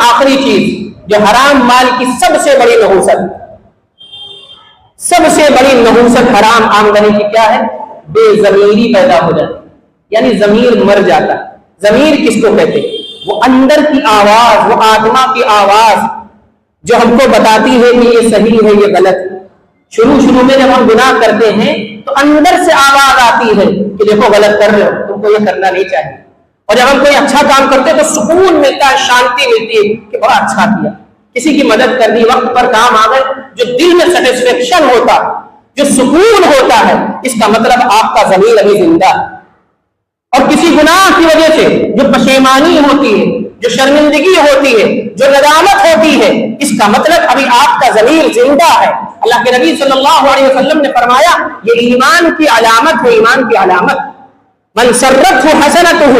آخری چیز جو حرام مال کی سب سے بڑی نحوست، سب سے بڑی نحوست حرام آمدنی کی کیا ہے؟ بے ضمیری پیدا ہو جاتی، یعنی ضمیر مر جاتا۔ ضمیر کس کو کہتے ہیں؟ وہ اندر کی آواز، وہ آتما کی آواز جو ہم کو بتاتی ہے کہ یہ صحیح ہے یہ غلط ہے۔ شروع میں جب ہم گناہ کرتے ہیں تو اندر سے آواز آتی ہے کہ دیکھو غلط کر رہے ہو، تم کو یہ کرنا نہیں چاہیے۔ اور جب ہم کوئی اچھا کام کرتے ہیں تو سکون ملتا ہے، شانتی ملتی ہے کہ بڑا اچھا کیا، کسی کی مدد کرنی، وقت پر کام آ گئے، جو دل میں سیٹسفیکشن ہوتا، جو سکون ہوتا ہے، اس کا مطلب آپ کا ضمیر ابھی زندہ ہے۔ اور کسی گناہ کی وجہ سے جو پشیمانی ہوتی ہے، جو شرمندگی ہوتی ہے، جو ندامت ہوتی ہے، اس کا مطلب ابھی آپ کا ضمیر زندہ ہے۔ اللہ کے نبی صلی اللہ علیہ وسلم نے فرمایا یہ ایمان کی علامت ہے، ایمان کی علامت۔ من سرته حسنته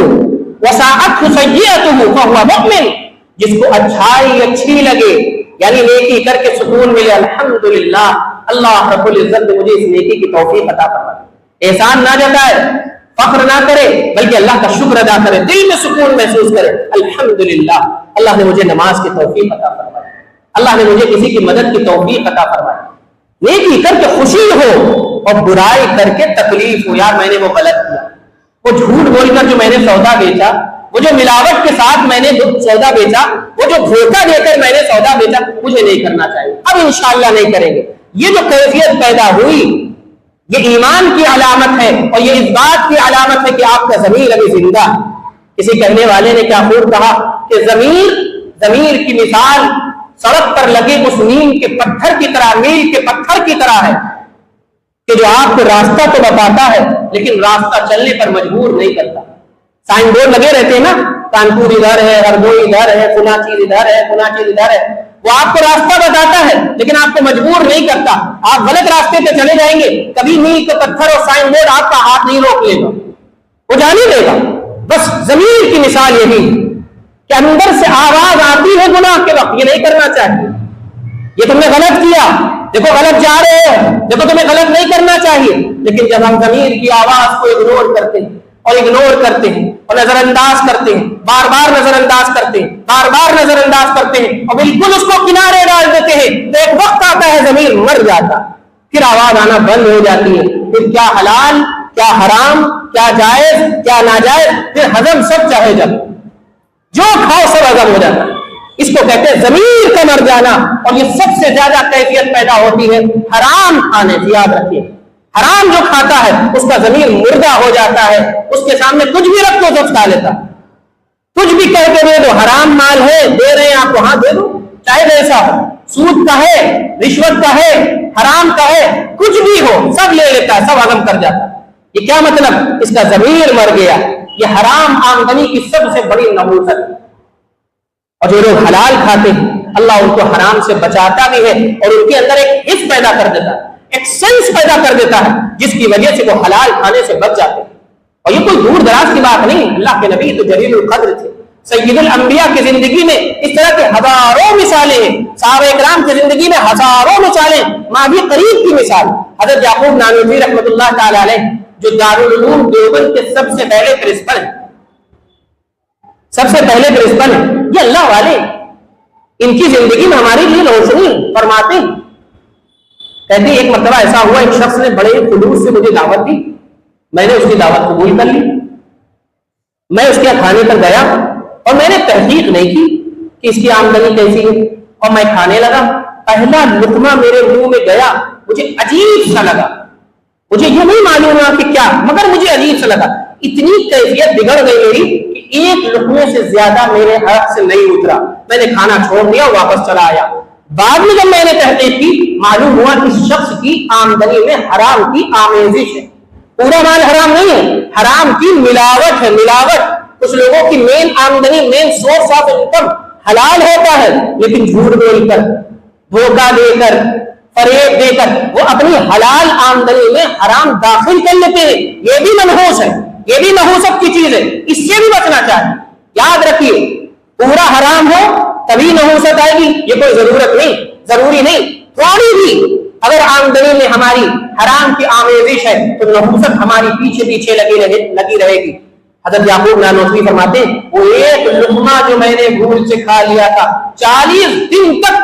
وساءته سیئته فهو مؤمن، جس کو اچھائی اچھی لگے یعنی نیکی کر کے سکون ملے، الحمدللہ اللہ رب العزت نے مجھے اس نیکی کی توفیق عطا فرمائی۔ احسان نہ جتائے، فخر نہ کرے، بلکہ اللہ کا شکر ادا کرے، دل میں سکون محسوس کرے، الحمدللہ اللہ نے مجھے نماز کی توفیق عطا فرمائی، اللہ نے مجھے کسی کی مدد کی توفیق عطا فرمائی۔ نیکی کر کے خوشی ہو اور برائی کر کے تکلیف ہو، یار میں نے وہ غلط کیا، وہ جھوٹ بول کر جو میں نے سودا بیچا، وہ جو ملاوٹ کے ساتھ میں نے سودا بیچا، وہ جو دھوکہ دے کر میں نے سودا بیچا، مجھے نہیں کرنا چاہیے، اب انشاءاللہ نہیں کریں گے۔ یہ جو کیفیت پیدا ہوئی یہ ایمان کی علامت ہے، اور یہ اس بات کی علامت ہے کہ آپ کا ضمیر ابھی زندہ ہے۔ کسی کہنے والے نے کیا خوب کہا کہ ضمیر کی مثال سڑک پر لگے اس نیم کے پتھر کی طرح، میل کے پتھر کی طرح ہے کہ جو آپ کو راستہ تو بتاتا ہے لیکن راستہ چلنے پر مجبور نہیں کرتا۔ سائن بورڈ لگے رہتے ہیں نا، کانپور ادھر ہے، ہردوئی ادھر ہے، فلاں چیز ادھر ہے، فلاں چیز ادھر ہے، وہ آپ کو راستہ بتاتا ہے لیکن آپ کو مجبور نہیں کرتا۔ آپ غلط راستے پہ چلے جائیں گے، کبھی میل کے پتھر اور سائن بورڈ آپ کا ہاتھ نہیں روک لے گا، وہ جانے دے گا۔ بس ضمیر کی مثال یہی کہ اندر سے آواز آتی ہے گناہ کے وقت، یہ نہیں کرنا چاہیے، یہ تم نے غلط کیا، دیکھو غلط جا رہے ہو، دیکھو تمہیں غلط نہیں کرنا چاہیے۔ لیکن جب ہم ضمیر کی آواز کو اگنور کرتے ہیں اور نظر انداز کرتے ہیں، بار بار نظر انداز کرتے ہیں، بار بار نظر انداز کرتے ہیں اور بالکل اس کو کنارے ڈال دیتے ہیں، تو ایک وقت آتا ہے ضمیر مر جاتا، پھر آواز آنا بند ہو جاتی ہے، پھر کیا حلال کیا حرام، کیا جائز کیا ناجائز، پھر ہضم سب چاہے جب جو کھاؤ سب ہضم ہو جاتا ہے۔ اس کو کہتے ہیں ضمیر کا مر جانا، اور یہ سب سے زیادہ کیفیت پیدا ہوتی ہے حرام کھانے کی۔ یاد رکھیے، حرام جو کھاتا ہے اس کا ضمیر مردہ ہو جاتا ہے، اس کے سامنے کچھ بھی رکھ دو تو کھا لیتا، کچھ بھی کہہ کے دے دو، حرام مال ہے دے رہے ہیں آپ کو، ہاں دے دو، چاہے جیسا ہو، سود کا ہے، رشوت کا ہے، حرام کا ہے، کچھ بھی ہو سب لے لیتا ہے، سب ہضم کر جاتا ہے۔ یہ کیا مطلب؟ اس کا ضمیر مر گیا۔ یہ حرام آمدنی کی سب سے بڑی نحوست ہے۔ اور جو لوگ حلال کھاتے ہیں اللہ ان کو حرام سے بچاتا بھی ہے، اور ان کے اندر ایک حس پیدا کر دیتا ہے، ایک سینس پیدا کر دیتا ہے، جس کی وجہ سے وہ حلال کھانے سے بچ جاتے ہیں۔ اور یہ کوئی دور دراز کی بات نہیں، اللہ کے نبی تو جلیل القدر تھے، سید الانبیاء کی زندگی میں اس طرح کے ہزاروں مثالیں ہیں، صحابہ کرام کی زندگی میں ہزاروں مثالیں، ماضی قریب کی مثال حضرت یعقوب نانوتوی رحمۃ اللہ تعالی علیہ جو دارالعلوم دیوبند کے سب سے پہلے پرنسپل ہیں، سب سے پہلے پرنسپل ہیں، یہ اللہ والے، ان کی زندگی میں ہمارے لیے روشنی فرماتے ہیں۔ کہتے ہیں ایک مرتبہ ایسا ہوا، ایک شخص نے بڑے خلوص سے مجھے دعوت دی، میں نے اس کی دعوت قبول کر لی، میں اس کے کھانے پر گیا اور میں نے تحقیق نہیں کی کہ اس کی آمدنی کیسی ہے، اور میں کھانے لگا۔ پہلا لقمہ میرے منہ میں گیا، مجھے عجیب سا لگا، مجھے یہ نہیں معلوم ہوا کہ کیا، مگر مجھے عجیب سا لگا، اتنی کیفیت بگڑ گئی میری کہ ایک لقمے سے زیادہ میرے حلق سے نہیں اترا، میں نے کھانا چھوڑ دیا، واپس چلا آیا۔ بعد میں جب میں نے تحقیق کی معلوم ہوا کہ اس شخص کی آمدنی میں حرام کی آمیزش ہے، پورا مال حرام نہیں ہے، حرام کی ملاوٹ ہے، ملاوٹ۔ کچھ لوگوں کی مین آمدنی، مین سورس آف انکم حلال ہوتا ہے، لیکن جھوٹ بول کر، دھوکہ دے کر، فریب دے کر وہ اپنی حلال آمدنی میں حرام داخل کر لیتے ہیں۔ یہ بھی منحوس ہے، یہ بھی نحوست کی چیز ہے، اس سے بھی بچنا چاہیے۔ یاد رکھیے، پورا حرام ہو تبھی نحوست آئے گی، یہ کوئی ضرورت نہیں، ضروری نہیں۔ تھوڑی بھی اگر آمدنی میں ہماری حرام کی آمیزش ہے تو نحوست ہماری پیچھے پیچھے لگی رہے گی۔ حضرت یعقوب نانوتوی فرماتے ہیں وہ ایک لقمہ جو میں نے بھول سے کھا لیا تھا 40 دن تک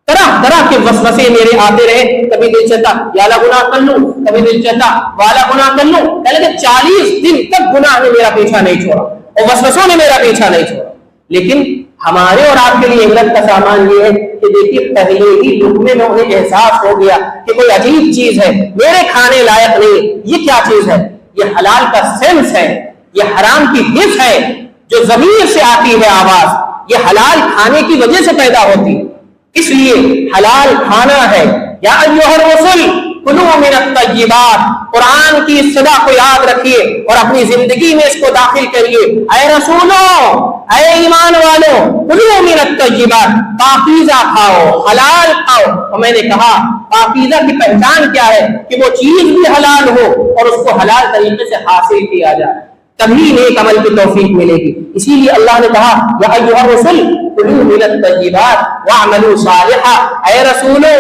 طرح طرح کے وسوسے میرے آتے رہے. کبھی دل چاہتا یہ گناہ کر لوں, کبھی دل چاہتا والا گناہ کر لوں, لیکن 40 دن تک گناہ نے میرا پیچھا نہیں چھوڑا اور وسوسوں نے میرا پیچھا نہیں چھوڑا. لیکن ہمارے اور آپ کے لیے عبرت کا سامان یہ ہے کہ دیکھیے پہلے ہی لقمے میں انہیں احساس ہو گیا کہ کوئی عجیب چیز ہے, میرے کھانے لائق نہیں. یہ کیا چیز ہے؟ یہ حلال کا سینس ہے, یہ حرام کی حس ہے جو ضمیر سے آتی ہے آواز. یہ حلال کھانے کی وجہ سے پیدا ہوتی ہے, اس لیے حلال کھانا ہے. یا ایھا الرسل کلوا من الطیبات, قرآن کی اس صدا کو یاد رکھیے اور اپنی زندگی میں اس کو داخل کریے. اے رسولوں, اے ایمان والوں, کلوا من الطیبات, پاکیزہ کھاؤ, حلال کھاؤ. اور میں نے کہا پاکیزہ کی پہچان کیا ہے کہ وہ چیز بھی حلال ہو اور اس کو حلال طریقے سے حاصل کیا جائے, تبھی نیک عمل کی توفیق ملے گی. اسی لیے اللہ نے کہا یا ایھا الرسل کلوا من الطیبات واعملوا صالحا, اے رسولوں,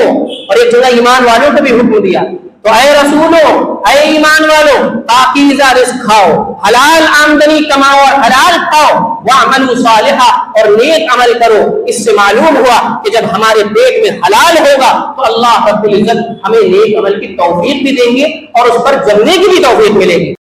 اور ایک جگہ ایمان والوں کو بھی حکم دیا. تو اے رسولوں, اے ایمان والوں, پاکیزہ رزق کھاؤ, حلال آمدنی کماؤ اور حلال کھاؤ. واعملوا صالحا, اور نیک عمل کرو. اس سے معلوم ہوا کہ جب ہمارے پیٹ میں حلال ہوگا تو اللہ رب العزت ہمیں نیک عمل کی توفیق بھی دیں گے اور اس پر جمنے کی بھی توفیق ملے گی.